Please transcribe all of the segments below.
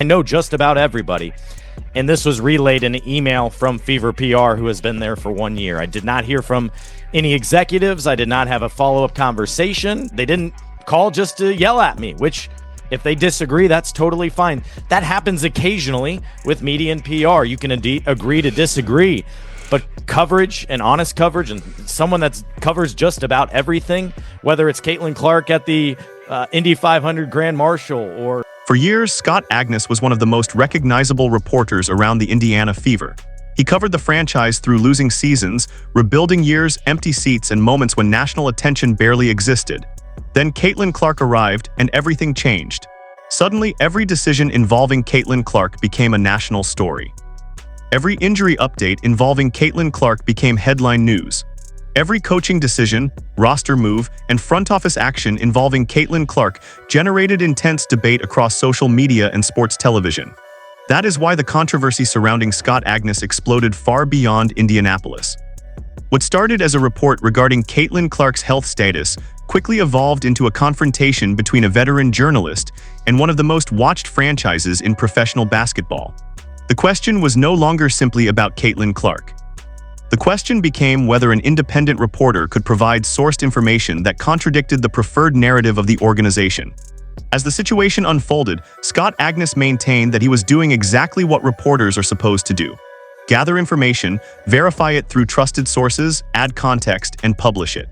know just about everybody. And this was relayed in an email from Fever PR, who has been there for 1 year. I did not hear from any executives. I did not have a follow-up conversation. They didn't call just to yell at me, which if they disagree, that's totally fine. That happens occasionally with media and PR. You can agree to disagree. But coverage and honest coverage and someone that covers just about everything, whether it's Caitlin Clark at the Indy 500 Grand Marshal or... For years, Scott Agness was one of the most recognizable reporters around the Indiana Fever. He covered the franchise through losing seasons, rebuilding years, empty seats, and moments when national attention barely existed. Then Caitlin Clark arrived, and everything changed. Suddenly, every decision involving Caitlin Clark became a national story. Every injury update involving Caitlin Clark became headline news. Every coaching decision, roster move, and front office action involving Caitlin Clark generated intense debate across social media and sports television. That is why the controversy surrounding Scott Agness exploded far beyond Indianapolis. What started as a report regarding Caitlin Clark's health status quickly evolved into a confrontation between a veteran journalist and one of the most watched franchises in professional basketball. The question was no longer simply about Caitlin Clark. The question became whether an independent reporter could provide sourced information that contradicted the preferred narrative of the organization. As the situation unfolded, Scott Agness maintained that he was doing exactly what reporters are supposed to do: gather information, verify it through trusted sources, add context, and publish it.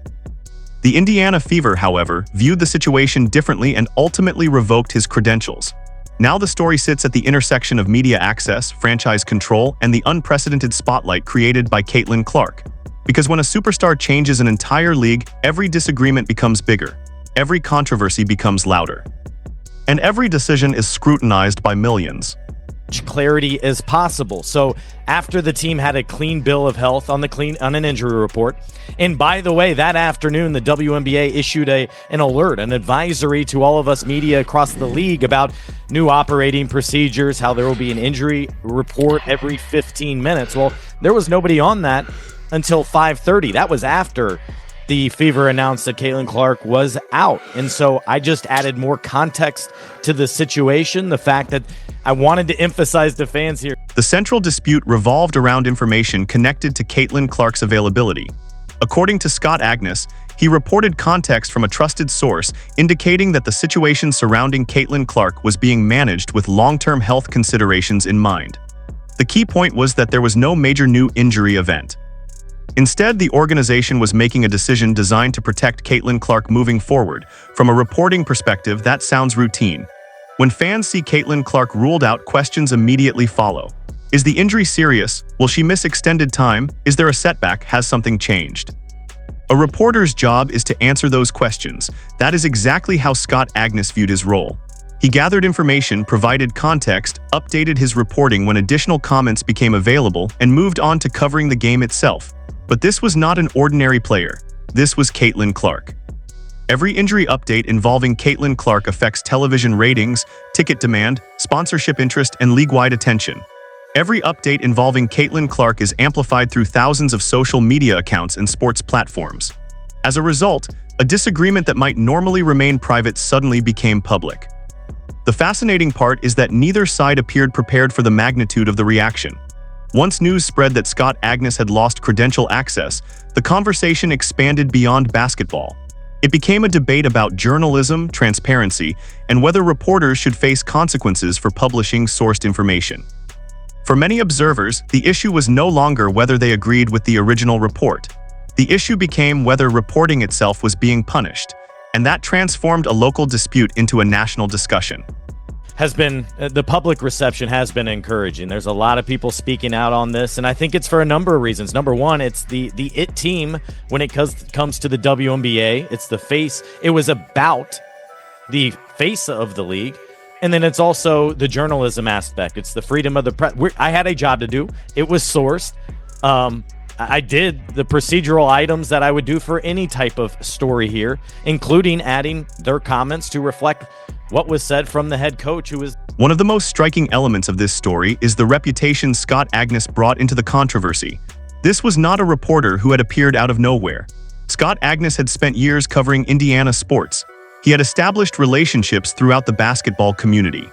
The Indiana Fever, however, viewed the situation differently and ultimately revoked his credentials. Now the story sits at the intersection of media access, franchise control, and the unprecedented spotlight created by Caitlin Clark. Because when a superstar changes an entire league, every disagreement becomes bigger, every controversy becomes louder, and every decision is scrutinized by millions. Clarity as possible. So after the team had a clean bill of health on an injury report, and by the way, that afternoon the WNBA issued an alert, an advisory to all of us media across the league about new operating procedures, how there will be an injury report every 15 minutes. Well, there was nobody on that until 5:30. That was after the Fever announced that Caitlin Clark was out. And so I just added more context to the situation, the fact that I wanted to emphasize to fans here. The central dispute revolved around information connected to Caitlin Clark's availability. According to Scott Agness, he reported context from a trusted source indicating that the situation surrounding Caitlin Clark was being managed with long-term health considerations in mind. The key point was that there was no major new injury event. Instead, the organization was making a decision designed to protect Caitlin Clark moving forward. From a reporting perspective, that sounds routine. When fans see Caitlin Clark ruled out, questions immediately follow. Is the injury serious? Will she miss extended time? Is there a setback? Has something changed? A reporter's job is to answer those questions. That is exactly how Scott Agness viewed his role. He gathered information, provided context, updated his reporting when additional comments became available, and moved on to covering the game itself. But this was not an ordinary player. This was Caitlin Clark. Every injury update involving Caitlin Clark affects television ratings, ticket demand, sponsorship interest, and league-wide attention. Every update involving Caitlin Clark is amplified through thousands of social media accounts and sports platforms. As a result, a disagreement that might normally remain private suddenly became public. The fascinating part is that neither side appeared prepared for the magnitude of the reaction. Once news spread that Scott Agness had lost credential access, the conversation expanded beyond basketball. It became a debate about journalism, transparency, and whether reporters should face consequences for publishing sourced information. For many observers, the issue was no longer whether they agreed with the original report. The issue became whether reporting itself was being punished, and that transformed a local dispute into a national discussion. The public reception has been encouraging. There's a lot of people speaking out on this, and I think it's for a number of reasons. Number one, it's the it team when it comes to the WNBA. It's the face. It was about the face of the league, and then it's also the journalism aspect. It's the freedom of the press. I had a job to do. It was sourced. I did the procedural items that I would do for any type of story here, including adding their comments to reflect what was said from the head coach, who is... One of the most striking elements of this story is the reputation Scott Agness brought into the controversy. This was not a reporter who had appeared out of nowhere. Scott Agness had spent years covering Indiana sports. He had established relationships throughout the basketball community.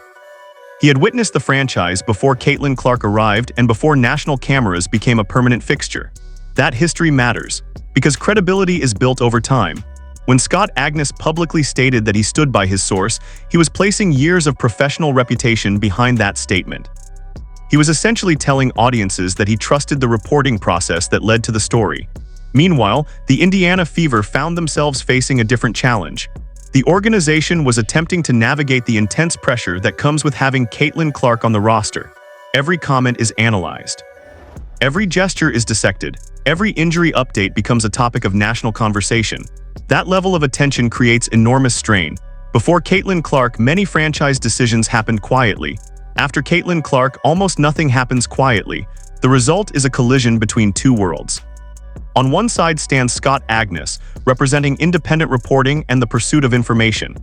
He had witnessed the franchise before Caitlin Clark arrived and before national cameras became a permanent fixture. That history matters, because credibility is built over time. When Scott Agness publicly stated that he stood by his source, he was placing years of professional reputation behind that statement. He was essentially telling audiences that he trusted the reporting process that led to the story. Meanwhile, the Indiana Fever found themselves facing a different challenge. The organization was attempting to navigate the intense pressure that comes with having Caitlin Clark on the roster. Every comment is analyzed. Every gesture is dissected. Every injury update becomes a topic of national conversation. That level of attention creates enormous strain. Before Caitlin Clark, many franchise decisions happened quietly. After Caitlin Clark, almost nothing happens quietly. The result is a collision between two worlds. On one side stands Scott Agness, representing independent reporting and the pursuit of information.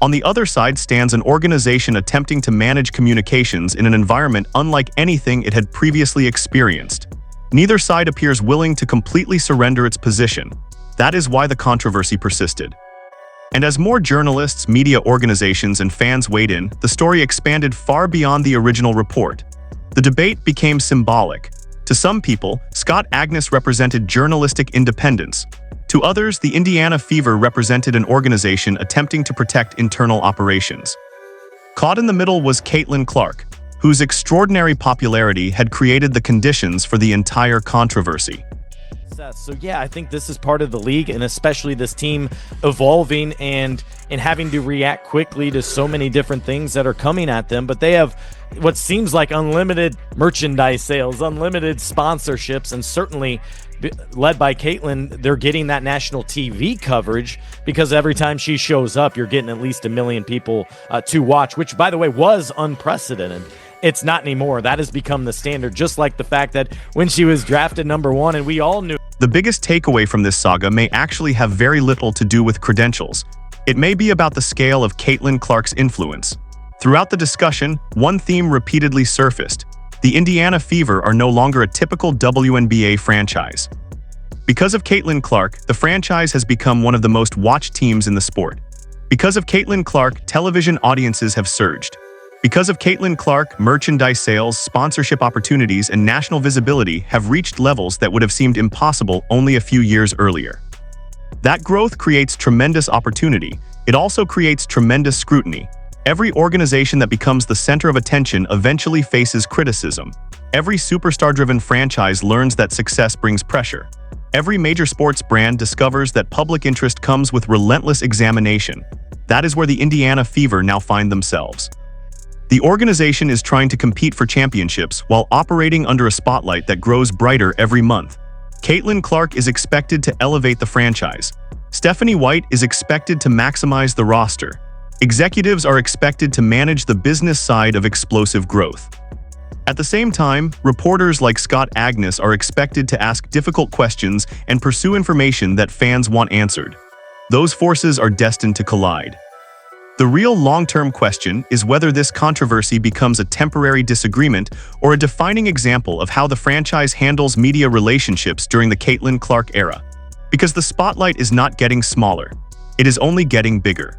On the other side stands an organization attempting to manage communications in an environment unlike anything it had previously experienced. Neither side appears willing to completely surrender its position. That is why the controversy persisted. And as more journalists, media organizations, and fans weighed in, the story expanded far beyond the original report. The debate became symbolic. To some people, Scott Agness represented journalistic independence. To others, the Indiana Fever represented an organization attempting to protect internal operations. Caught in the middle was Caitlin Clark, whose extraordinary popularity had created the conditions for the entire controversy. So yeah, I think this is part of the league, and especially this team evolving and having to react quickly to so many different things that are coming at them. But they have what seems like unlimited merchandise sales, unlimited sponsorships, and certainly led by Caitlin, they're getting that national TV coverage because every time she shows up, you're getting at least 1 million people to watch, which, by the way, was unprecedented. It's not anymore. That has become the standard, just like the fact that when she was drafted #1, and we all knew. The biggest takeaway from this saga may actually have very little to do with credentials. It may be about the scale of Caitlin Clark's influence. Throughout the discussion, one theme repeatedly surfaced. The Indiana Fever are no longer a typical WNBA franchise. Because of Caitlin Clark, the franchise has become one of the most watched teams in the sport. Because of Caitlin Clark, television audiences have surged. Because of Caitlin Clark, merchandise sales, sponsorship opportunities, and national visibility have reached levels that would have seemed impossible only a few years earlier. That growth creates tremendous opportunity. It also creates tremendous scrutiny. Every organization that becomes the center of attention eventually faces criticism. Every superstar-driven franchise learns that success brings pressure. Every major sports brand discovers that public interest comes with relentless examination. That is where the Indiana Fever now find themselves. The organization is trying to compete for championships while operating under a spotlight that grows brighter every month. Caitlin Clark is expected to elevate the franchise. Stephanie White is expected to maximize the roster. Executives are expected to manage the business side of explosive growth. At the same time, reporters like Scott Agness are expected to ask difficult questions and pursue information that fans want answered. Those forces are destined to collide. The real long-term question is whether this controversy becomes a temporary disagreement or a defining example of how the franchise handles media relationships during the Caitlin Clark era. Because the spotlight is not getting smaller, it is only getting bigger.